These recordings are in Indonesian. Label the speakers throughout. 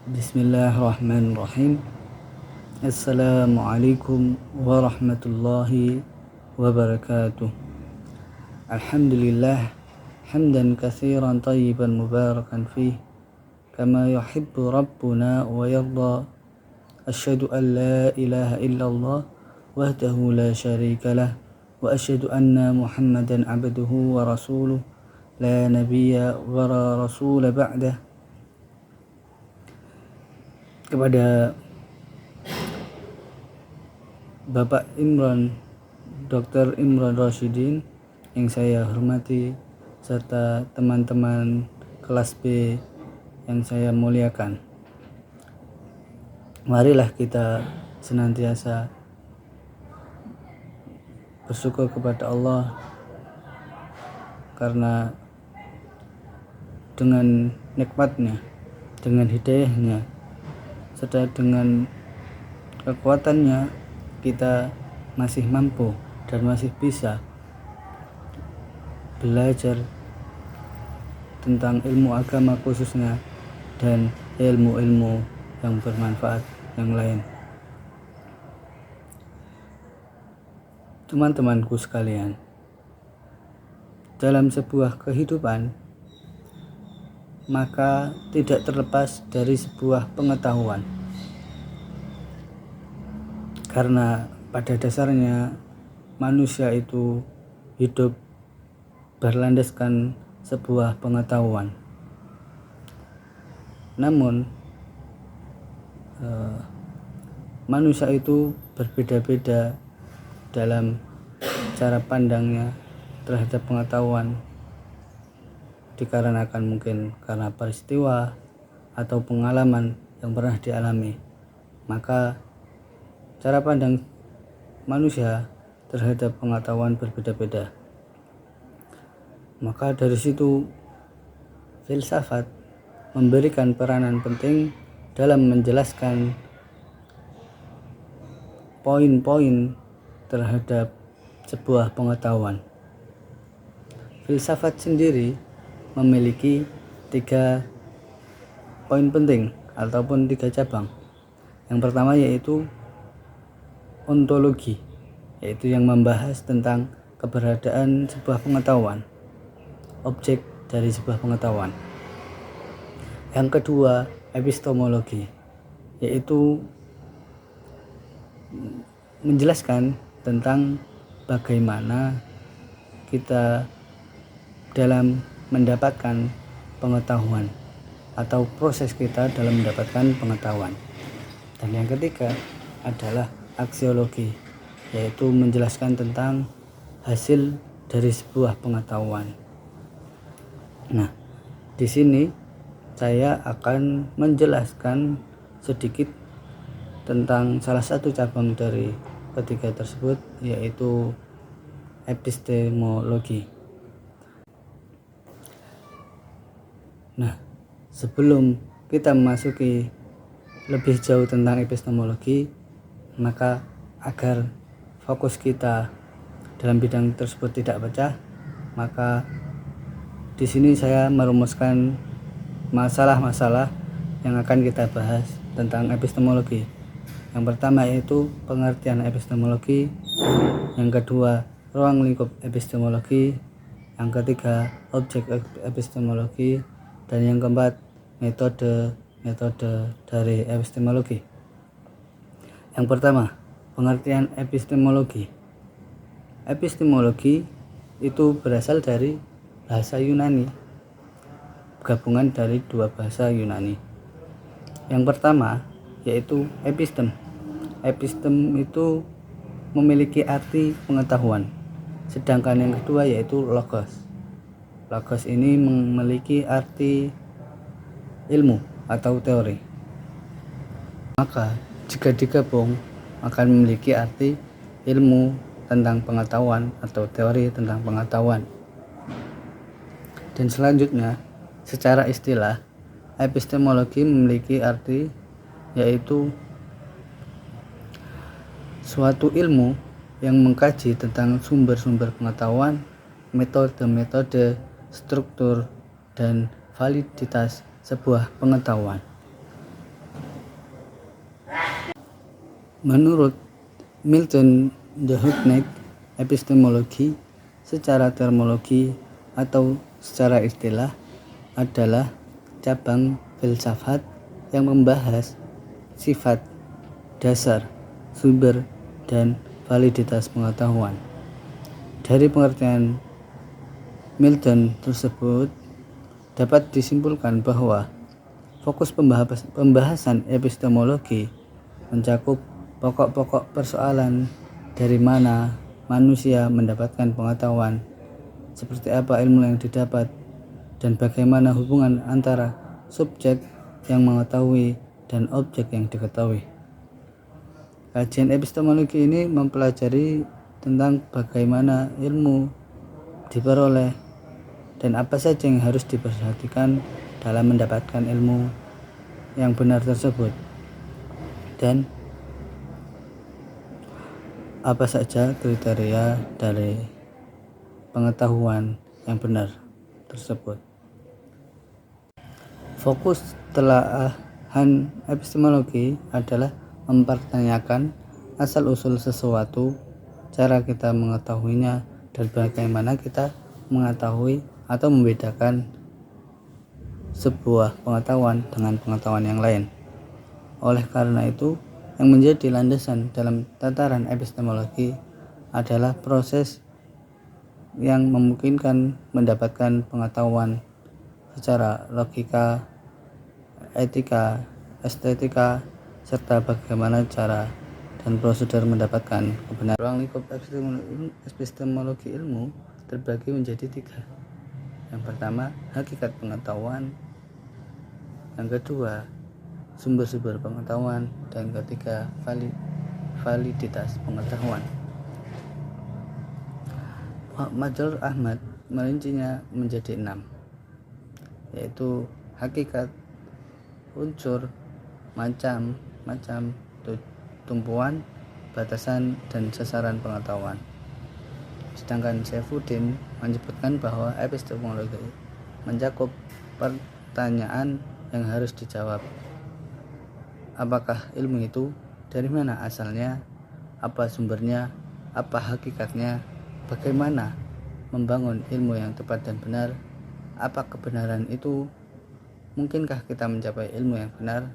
Speaker 1: Bismillahirrahmanirrahim. Assalamualaikum warahmatullahi wabarakatuh. Alhamdulillah hamdan katsiran tayyiban mubarakan fih kama yuhibbu rabbuna wa yarda. Asyhadu an la ilaha illallah wahdahu la syarika lah wa asyhadu anna Muhammadan abduhu wa rasuluh la nabiyya wa la rasula ba'dah. Kepada Bapak Imran, Dr. Imran Rashidin yang saya hormati, serta teman-teman kelas B yang saya muliakan. Marilah kita senantiasa bersyukur kepada Allah, karena dengan nikmatnya, dengan hidayahnya, serta dengan kekuatannya, kita masih mampu dan masih bisa belajar tentang ilmu agama khususnya dan ilmu-ilmu yang bermanfaat yang lain. Teman-temanku sekalian, dalam sebuah kehidupan, maka tidak terlepas dari sebuah pengetahuan, karena pada dasarnya manusia itu hidup berlandaskan sebuah pengetahuan. Namun manusia itu berbeda-beda dalam cara pandangnya terhadap pengetahuan, dikarenakan mungkin karena peristiwa atau pengalaman yang pernah dialami. Maka cara pandang manusia terhadap pengetahuan berbeda-beda. Maka dari situ filsafat memberikan peranan penting dalam menjelaskan poin-poin terhadap sebuah pengetahuan. Filsafat sendiri memiliki 3 poin penting ataupun 3 cabang. Yang pertama yaitu ontologi, yaitu yang membahas tentang keberadaan sebuah pengetahuan, objek dari sebuah pengetahuan. Yang kedua, epistemologi, yaitu menjelaskan tentang bagaimana kita dalam mendapatkan pengetahuan atau proses kita dalam mendapatkan pengetahuan. Dan yang ketiga adalah aksiologi, yaitu menjelaskan tentang hasil dari sebuah pengetahuan. Nah, di sini saya akan menjelaskan sedikit tentang salah satu cabang dari ketiga tersebut, yaitu epistemologi. Nah, sebelum kita memasuki lebih jauh tentang epistemologi, maka agar fokus kita dalam bidang tersebut tidak pecah, maka di sini saya merumuskan masalah-masalah yang akan kita bahas tentang epistemologi. Yang pertama yaitu pengertian epistemologi, yang kedua ruang lingkup epistemologi, yang ketiga objek epistemologi, dan yang keempat metode dari epistemologi. Yang pertama, pengertian epistemologi. Epistemologi itu berasal dari bahasa Yunani, gabungan dari 2 bahasa Yunani. Yang pertama yaitu epistem. Epistem itu memiliki arti pengetahuan. Sedangkan yang kedua yaitu logos. Logos ini memiliki arti ilmu atau teori. Maka jika digabung akan memiliki arti ilmu tentang pengetahuan atau teori tentang pengetahuan. Dan selanjutnya, secara istilah, epistemologi memiliki arti yaitu suatu ilmu yang mengkaji tentang sumber-sumber pengetahuan, metode-metode, struktur, dan validitas sebuah pengetahuan. Menurut Milton Dehougnec, epistemologi secara terminologi atau secara istilah adalah cabang filsafat yang membahas sifat, dasar, sumber, dan validitas pengetahuan. Dari pengertian Milton tersebut dapat disimpulkan bahwa fokus pembahasan epistemologi mencakup pokok-pokok persoalan dari mana manusia mendapatkan pengetahuan, seperti apa ilmu yang didapat, dan bagaimana hubungan antara subjek yang mengetahui dan objek yang diketahui. Kajian epistemologi ini mempelajari tentang bagaimana ilmu diperoleh dan apa saja yang harus diperhatikan dalam mendapatkan ilmu yang benar tersebut, dan apa saja kriteria dari pengetahuan yang benar tersebut. Fokus telahan epistemologi adalah mempertanyakan asal-usul sesuatu, cara kita mengetahuinya, dan bagaimana kita mengetahui atau membedakan sebuah pengetahuan dengan pengetahuan yang lain. Oleh karena itu, yang menjadi landasan dalam tataran epistemologi adalah proses yang memungkinkan mendapatkan pengetahuan secara logika, etika, estetika, serta bagaimana cara dan prosedur mendapatkan kebenaran. Ruang lingkup epistemologi ilmu terbagi menjadi 3. Yang pertama, hakikat pengetahuan. Yang kedua, sumber-sumber pengetahuan, dan ketiga, validitas pengetahuan. Major Ahmad merincinya menjadi 6, yaitu hakikat, unsur, macam, tumpuan, batasan, dan sasaran pengetahuan. Sedangkan Saifuddin menyebutkan bahwa epistemologi mencakup pertanyaan yang harus dijawab. Apakah ilmu itu? Dari mana asalnya? Apa sumbernya? Apa hakikatnya? Bagaimana membangun ilmu yang tepat dan benar? Apa kebenaran itu? Mungkinkah kita mencapai ilmu yang benar?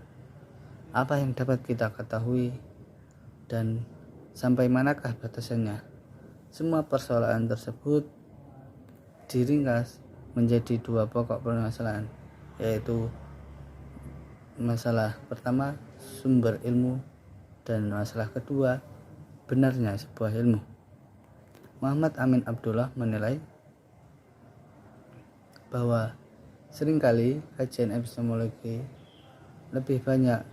Speaker 1: Apa yang dapat kita ketahui? Dan sampai manakah batasannya? Semua persoalan tersebut diringkas menjadi 2 pokok permasalahan, yaitu masalah pertama, sumber ilmu, dan masalah kedua, benarnya sebuah ilmu. Muhammad Amin Abdullah menilai bahwa seringkali kajian epistemologi lebih banyak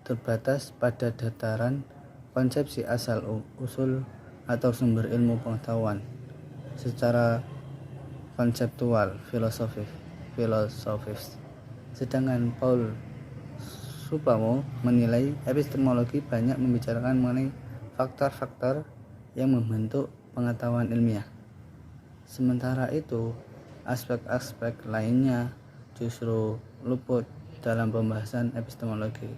Speaker 1: terbatas pada dataran konsepsi asal-usul atau sumber ilmu pengetahuan secara konseptual filosofis. Sedangkan Paul Supamo menilai epistemologi banyak membicarakan mengenai faktor-faktor yang membentuk pengetahuan ilmiah. Sementara itu, aspek-aspek lainnya justru luput dalam pembahasan epistemologi,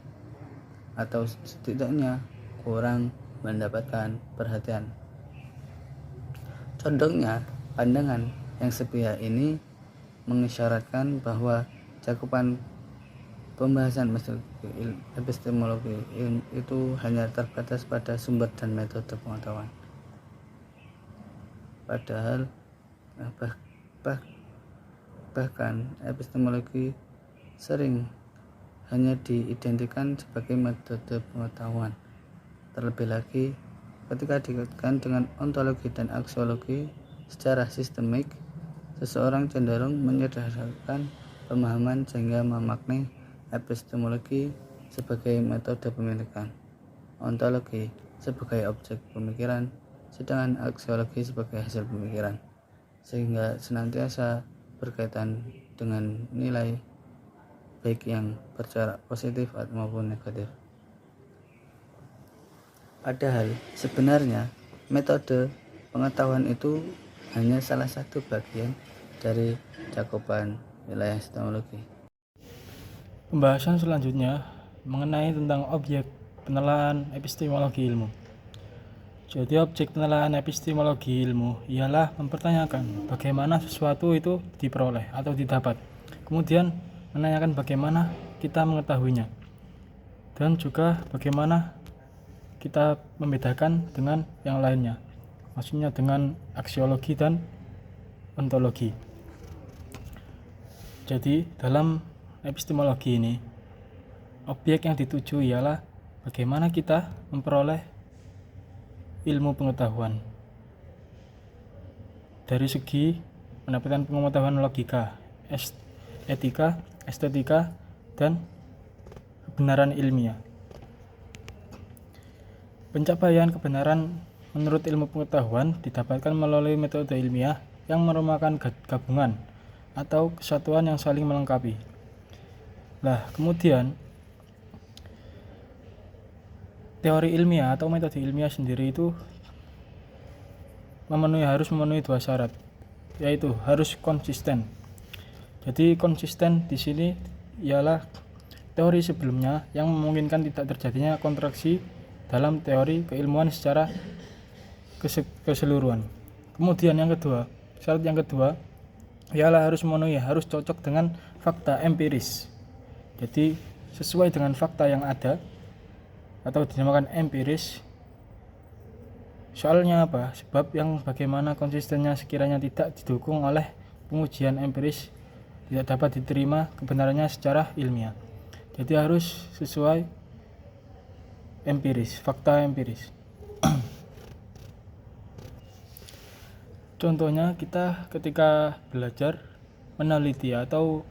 Speaker 1: atau setidaknya kurang mendapatkan perhatian. Condongnya, pandangan yang sepihak ini mengisyaratkan bahwa cakupan pembahasan epistemologi itu hanya terbatas pada sumber dan metode pengetahuan. Padahal bahkan epistemologi sering hanya diidentikan sebagai metode pengetahuan. Terlebih lagi, ketika dikaitkan dengan ontologi dan aksiologi secara sistemik, seseorang cenderung menyederhanakan pemahaman sehingga memaknai epistemologi sebagai metode pemikiran, ontologi sebagai objek pemikiran, sedangkan aksiologi sebagai hasil pemikiran, sehingga senantiasa berkaitan dengan nilai baik yang berjarak positif maupun negatif. Padahal sebenarnya metode pengetahuan itu hanya salah satu bagian dari cakupan wilayah epistemologi.
Speaker 2: Pembahasan selanjutnya mengenai tentang objek penelaahan epistemologi ilmu. Jadi objek penelaahan epistemologi ilmu ialah mempertanyakan bagaimana sesuatu itu diperoleh atau didapat, kemudian menanyakan bagaimana kita mengetahuinya, dan juga bagaimana kita membedakan dengan yang lainnya, maksudnya dengan aksiologi dan ontologi. Jadi dalam epistemologi ini, objek yang dituju ialah bagaimana kita memperoleh ilmu pengetahuan dari segi mendapatkan pengetahuan logika, etika, estetika, dan kebenaran ilmiah. Pencapaian kebenaran menurut ilmu pengetahuan didapatkan melalui metode ilmiah yang merupakan gabungan atau kesatuan yang saling melengkapi. Nah, kemudian teori ilmiah atau metode ilmiah sendiri itu harus memenuhi dua syarat, yaitu harus konsisten. Jadi konsisten di sini ialah teori sebelumnya yang memungkinkan tidak terjadinya kontraksi dalam teori keilmuan secara keseluruhan. Kemudian syarat yang kedua ialah harus cocok dengan fakta empiris. Jadi sesuai dengan fakta yang ada atau dinamakan empiris. Soalnya apa? Sebab yang bagaimana konsistennya sekiranya tidak didukung oleh pengujian empiris tidak dapat diterima kebenarannya secara ilmiah. Jadi harus sesuai empiris, fakta empiris. Contohnya kita ketika belajar meneliti atau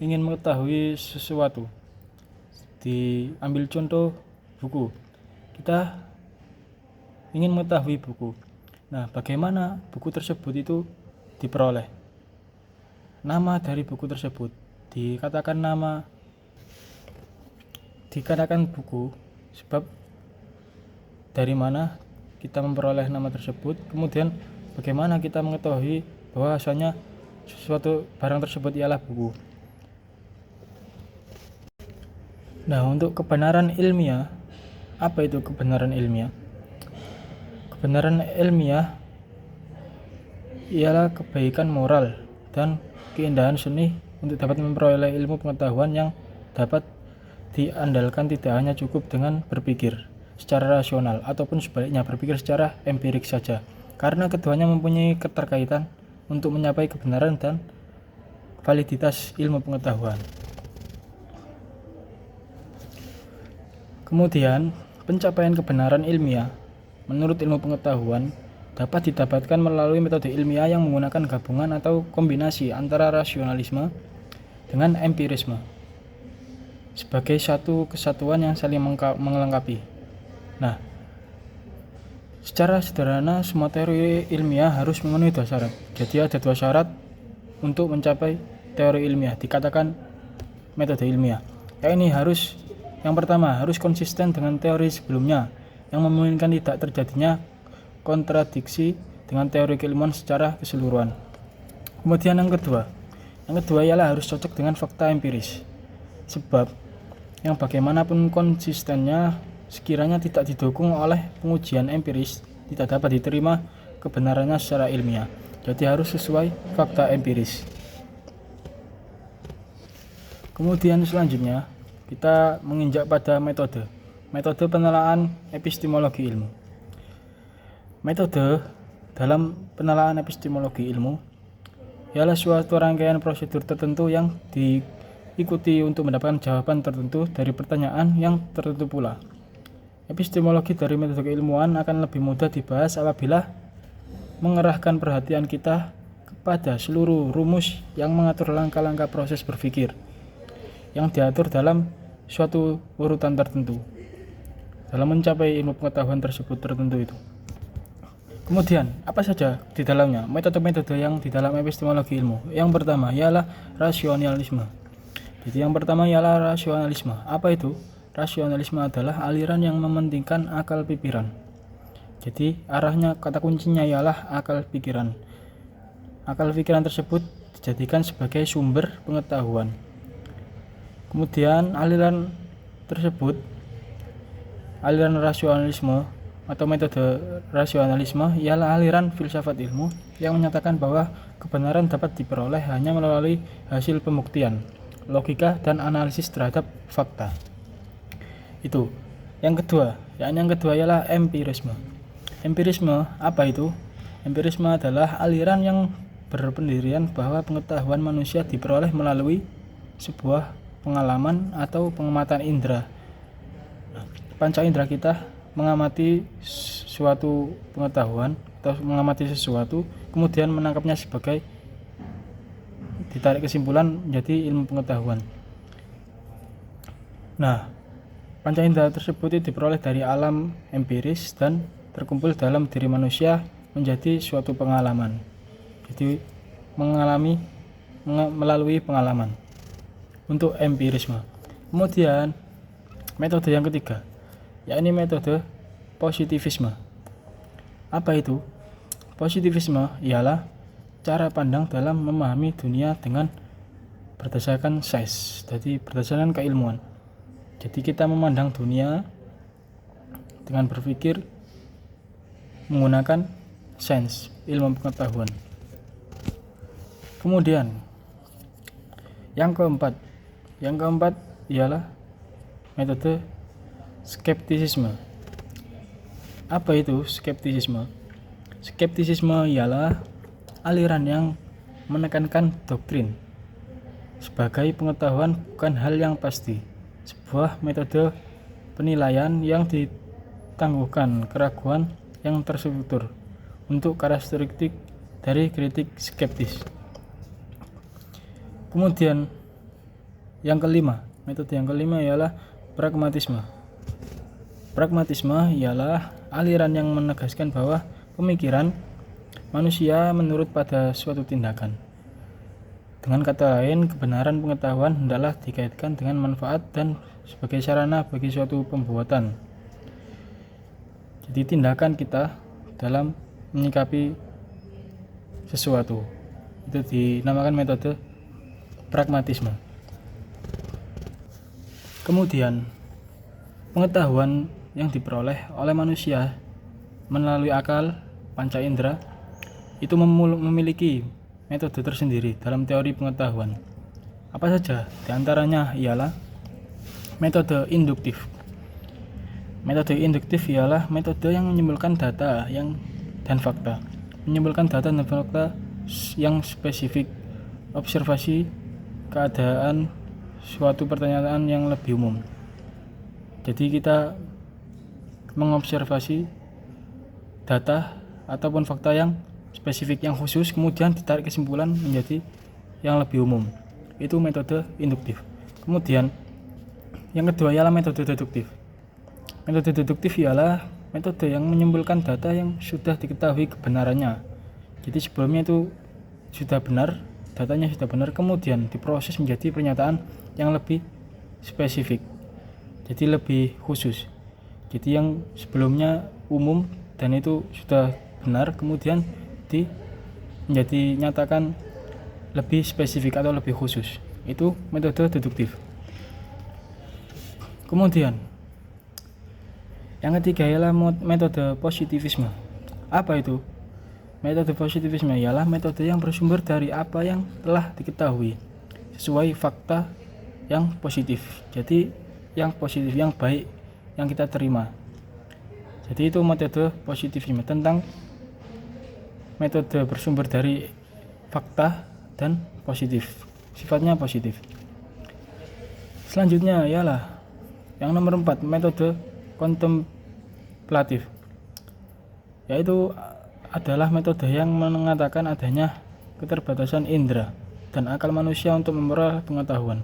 Speaker 2: ingin mengetahui sesuatu, diambil contoh buku. Kita ingin mengetahui buku. Nah, bagaimana buku tersebut itu diperoleh? Nama dari buku tersebut dikatakan buku sebab dari mana kita memperoleh nama tersebut. Kemudian bagaimana kita mengetahui bahwasanya suatu barang tersebut ialah buku. Nah, untuk kebenaran ilmiah, apa itu kebenaran ilmiah? Kebenaran ilmiah ialah kebaikan moral dan keindahan seni untuk dapat memperoleh ilmu pengetahuan yang dapat diandalkan tidak hanya cukup dengan berpikir secara rasional ataupun sebaliknya berpikir secara empirik saja, karena keduanya mempunyai keterkaitan untuk mencapai kebenaran dan validitas ilmu pengetahuan. Kemudian, pencapaian kebenaran ilmiah menurut ilmu pengetahuan dapat didapatkan melalui metode ilmiah yang menggunakan gabungan atau kombinasi antara rasionalisme dengan empirisme sebagai satu kesatuan yang saling melengkapi. Nah, secara sederhana semua teori ilmiah harus memenuhi dua syarat. Jadi ada dua syarat untuk mencapai teori ilmiah dikatakan metode ilmiah. Yang pertama harus konsisten dengan teori sebelumnya yang memungkinkan tidak terjadinya kontradiksi dengan teori keilmuan secara keseluruhan. Kemudian yang kedua ialah harus cocok dengan fakta empiris. Sebab yang bagaimanapun konsistennya sekiranya tidak didukung oleh pengujian empiris tidak dapat diterima kebenarannya secara ilmiah. Jadi harus sesuai fakta empiris. Kemudian selanjutnya kita menginjak pada metode penelaahan epistemologi ilmu. Metode dalam penelaahan epistemologi ilmu ialah suatu rangkaian prosedur tertentu yang diikuti untuk mendapatkan jawaban tertentu dari pertanyaan yang tertentu pula. Epistemologi dari metode keilmuan akan lebih mudah dibahas apabila mengerahkan perhatian kita kepada seluruh rumus yang mengatur langkah-langkah proses berpikir yang diatur dalam suatu urutan tertentu dalam mencapai ilmu pengetahuan tersebut tertentu itu. Kemudian, apa saja di dalamnya metode-metode yang di dalam epistemologi ilmu? Yang pertama ialah rasionalisme. Jadi yang pertama ialah rasionalisme. Apa itu? Rasionalisme adalah aliran yang mementingkan akal pikiran. Jadi arahnya, kata kuncinya ialah akal pikiran. Akal pikiran tersebut dijadikan sebagai sumber pengetahuan. Kemudian aliran tersebut Aliran rasionalisme atau metode rasionalisme ialah aliran filsafat ilmu yang menyatakan bahwa kebenaran dapat diperoleh hanya melalui hasil pembuktian, logika, dan analisis terhadap fakta. Itu. Yang kedua ialah empirisme. Empirisme apa itu? Empirisme adalah aliran yang berpendirian bahwa pengetahuan manusia diperoleh melalui sebuah pengalaman atau pengamatan indera. Panca indera kita mengamati suatu pengetahuan atau mengamati sesuatu, kemudian menangkapnya sebagai ditarik kesimpulan menjadi ilmu pengetahuan. Nah, panca indera tersebut diperoleh dari alam empiris dan terkumpul dalam diri manusia menjadi suatu pengalaman. Jadi melalui pengalaman untuk empirisme. Kemudian metode yang ketiga, yakni metode positivisme. Apa itu? Positivisme ialah cara pandang dalam memahami dunia dengan berdasarkan sains, jadi berdasarkan keilmuan. Jadi kita memandang dunia dengan berpikir menggunakan sains, ilmu pengetahuan. Kemudian yang keempat ialah metode skeptisisme. Apa itu skeptisisme? Skeptisisme ialah aliran yang menekankan doktrin sebagai pengetahuan bukan hal yang pasti, sebuah metode penilaian yang ditangguhkan keraguan yang terstruktur untuk karakteristik dari kritik skeptis. Kemudian metode yang kelima ialah pragmatisme. Pragmatisme ialah aliran yang menegaskan bahwa pemikiran manusia menurut pada suatu tindakan. Dengan kata lain, kebenaran pengetahuan hendaklah dikaitkan dengan manfaat dan sebagai sarana bagi suatu pembuatan. Jadi tindakan kita dalam menyikapi sesuatu itu dinamakan metode pragmatisme. Kemudian pengetahuan yang diperoleh oleh manusia melalui akal, panca indera itu memiliki metode tersendiri dalam teori pengetahuan. Apa saja? Di antaranya ialah metode induktif. Metode induktif ialah metode yang menyimpulkan data dan fakta. Menyimpulkan data dan fakta yang spesifik, observasi keadaan suatu pertanyaan yang lebih umum. Jadi kita mengobservasi data ataupun fakta yang spesifik, yang khusus, kemudian ditarik kesimpulan menjadi yang lebih umum. Itu metode induktif. Kemudian yang kedua ialah metode deduktif. Metode deduktif ialah metode yang menyimpulkan data yang sudah diketahui kebenarannya. Jadi sebelumnya itu sudah benar, datanya sudah benar, kemudian diproses menjadi pernyataan yang lebih spesifik, jadi lebih khusus. Jadi yang sebelumnya umum dan itu sudah benar, kemudian menjadi nyatakan lebih spesifik atau lebih khusus. Itu metode deduktif. Kemudian yang ketiga ialah metode positivisme. Apa itu? Metode positivisme ialah metode yang bersumber dari apa yang telah diketahui sesuai fakta yang positif. Jadi yang positif, yang baik yang kita terima. Jadi itu metode positivisme, tentang metode bersumber dari fakta dan positif, sifatnya positif. Selanjutnya ialah yang nomor 4, metode kontemplatif, yaitu adalah metode yang mengatakan adanya keterbatasan indera dan akal manusia untuk memperoleh pengetahuan.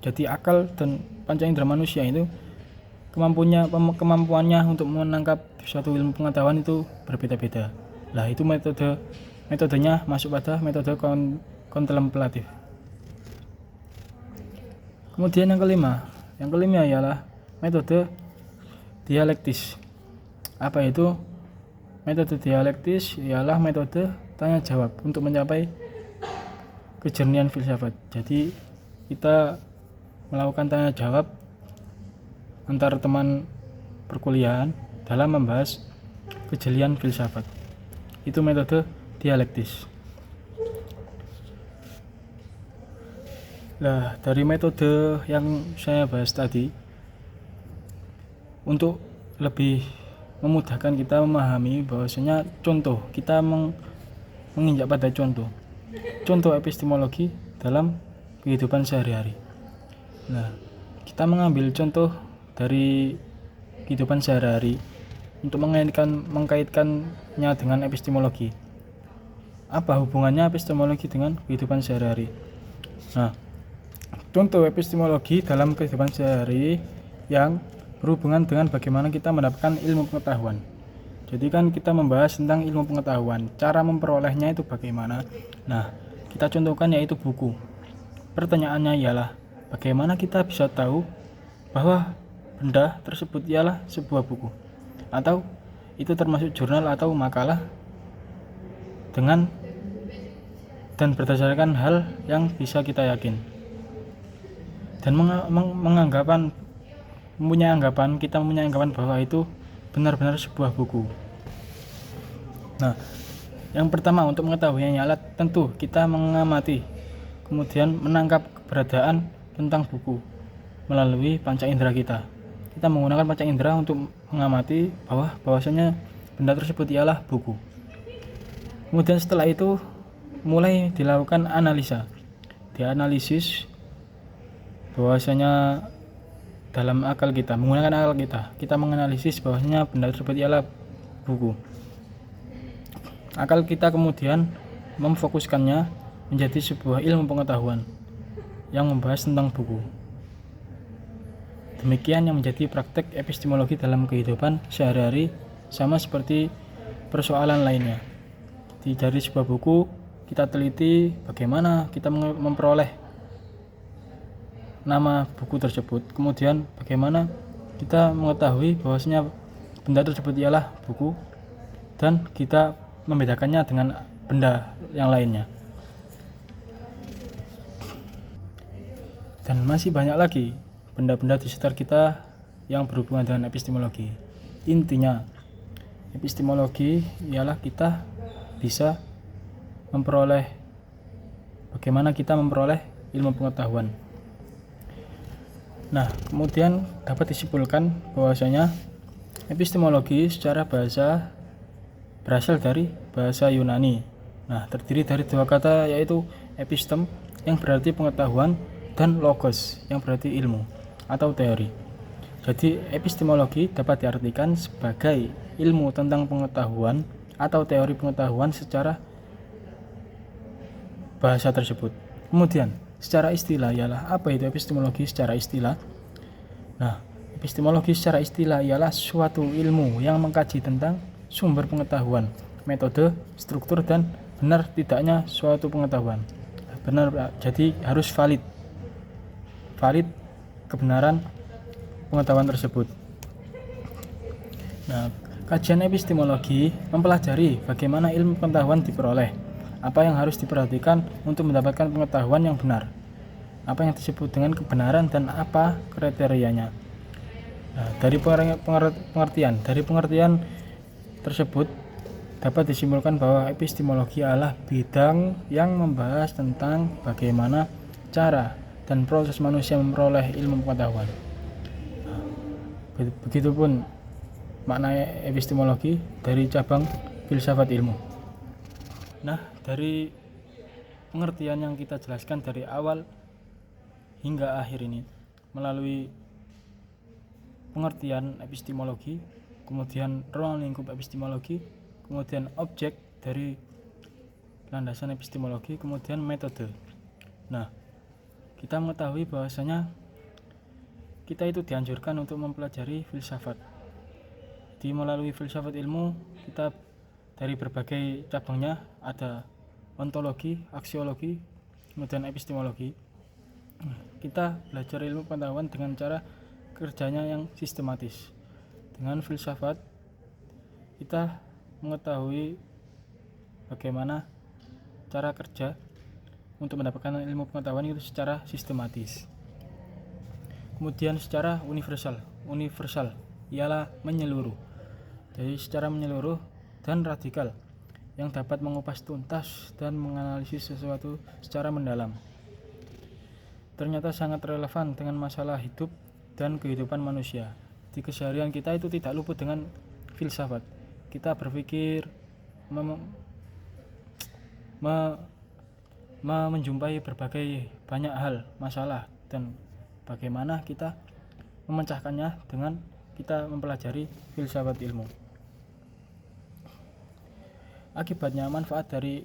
Speaker 2: Jadi akal dan panca indera manusia itu kemampuannya untuk menangkap suatu ilmu pengetahuan itu berbeda-beda. Lah itu metodenya masuk pada metode kontemplatif. Kemudian yang kelima ialah metode dialektis. Apa itu? Metode dialektis ialah metode tanya jawab untuk mencapai kejernihan filsafat. Jadi kita melakukan tanya jawab antar teman perkuliahan dalam membahas kejelian filsafat. Itu metode dialektis. Nah, dari metode yang saya bahas tadi, untuk lebih memudahkan kita memahami bahwasanya contoh, kita menginjak pada contoh epistemologi dalam kehidupan sehari-hari. Nah, kita mengambil contoh dari kehidupan sehari-hari untuk mengkaitkannya dengan epistemologi. Apa hubungannya epistemologi dengan kehidupan sehari-hari? Nah, contoh epistemologi dalam kehidupan sehari-hari yang berhubungan dengan bagaimana kita mendapatkan ilmu pengetahuan. Jadi kan kita membahas tentang ilmu pengetahuan, cara memperolehnya itu bagaimana. Nah, kita contohkan yaitu buku. Pertanyaannya ialah, bagaimana kita bisa tahu bahwa benda tersebut ialah sebuah buku, atau itu termasuk jurnal atau makalah dan berdasarkan hal yang bisa kita yakin, dan mempunyai anggapan bahwa itu benar-benar sebuah buku. Nah, yang pertama untuk mengetahuinya ialah tentu kita mengamati, kemudian menangkap keberadaan tentang buku melalui panca indera kita. Kita menggunakan panca indera untuk mengamati bahwasanya benda tersebut ialah buku. Kemudian setelah itu mulai dilakukan analisa, dianalisis bahwasanya dalam akal kita, menggunakan akal kita menganalisis bahwasanya benda tersebut ialah buku. Akal kita kemudian memfokuskannya menjadi sebuah ilmu pengetahuan yang membahas tentang buku. Demikian yang menjadi praktek epistemologi dalam kehidupan sehari-hari, sama seperti persoalan lainnya. Dari sebuah buku kita teliti bagaimana kita memperoleh nama buku tersebut, kemudian bagaimana kita mengetahui bahwasanya benda tersebut ialah buku, dan kita membedakannya dengan benda yang lainnya. Dan masih banyak lagi benda-benda di sekitar kita yang berhubungan dengan epistemologi. Intinya, epistemologi ialah kita bisa bagaimana kita memperoleh ilmu pengetahuan. Nah, kemudian dapat disimpulkan bahwasanya epistemologi secara bahasa berasal dari bahasa Yunani. Nah, terdiri dari dua kata, yaitu epistem yang berarti pengetahuan dan logos yang berarti ilmu atau teori. Jadi epistemologi dapat diartikan sebagai ilmu tentang pengetahuan atau teori pengetahuan secara bahasa tersebut. Kemudian secara istilah ialah apa itu epistemologi secara istilah? Nah, epistemologi secara istilah ialah suatu ilmu yang mengkaji tentang sumber pengetahuan, metode, struktur, dan benar tidaknya suatu pengetahuan. Jadi harus valid kebenaran pengetahuan tersebut. Nah, kajian epistemologi mempelajari bagaimana ilmu pengetahuan diperoleh, apa yang harus diperhatikan untuk mendapatkan pengetahuan yang benar, apa yang disebut dengan kebenaran, dan apa kriterianya. Nah, dari pengertian tersebut dapat disimpulkan bahwa epistemologi adalah bidang yang membahas tentang bagaimana cara dan proses manusia memperoleh ilmu pengetahuan. Begitupun makna epistemologi dari cabang filsafat ilmu. Nah, dari pengertian yang kita jelaskan dari awal hingga akhir ini melalui pengertian epistemologi, kemudian ruang lingkup epistemologi, kemudian objek dari landasan epistemologi, kemudian metode. Nah, kita mengetahui bahwasanya kita itu dianjurkan untuk mempelajari filsafat. Di melalui filsafat ilmu, kita dari berbagai cabangnya ada ontologi, aksiologi, kemudian epistemologi. Kita belajar ilmu pengetahuan dengan cara kerjanya yang sistematis. Dengan filsafat, kita mengetahui bagaimana cara kerja untuk mendapatkan ilmu pengetahuan itu secara sistematis. Kemudian secara universal, ialah menyeluruh. Jadi secara menyeluruh dan radikal yang dapat mengupas tuntas dan menganalisis sesuatu secara mendalam. Ternyata sangat relevan dengan masalah hidup dan kehidupan manusia. Di keseharian kita itu tidak luput dengan filsafat. Kita berpikir menjumpai berbagai banyak hal, masalah, dan bagaimana kita memecahkannya dengan kita mempelajari filsafat ilmu. Akibatnya manfaat dari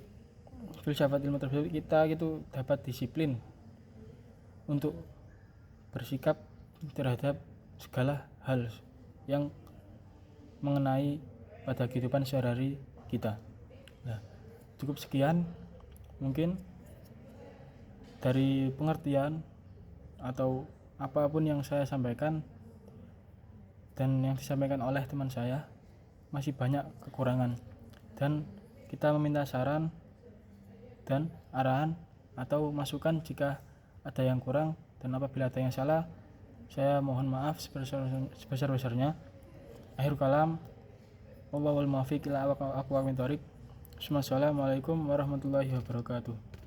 Speaker 2: filsafat ilmu tersebut kita itu dapat disiplin untuk bersikap terhadap segala hal yang mengenai pada kehidupan sehari-hari kita. Nah, cukup sekian mungkin dari pengertian atau apapun yang saya sampaikan dan yang disampaikan oleh teman saya masih banyak kekurangan, dan kita meminta saran dan arahan atau masukan jika ada yang kurang, dan apabila ada yang salah saya mohon maaf sebesar-besarnya. Akhir kalam, wallahul muwaffiq ila aqwamit thoriq. Assalamualaikum warahmatullahi wabarakatuh.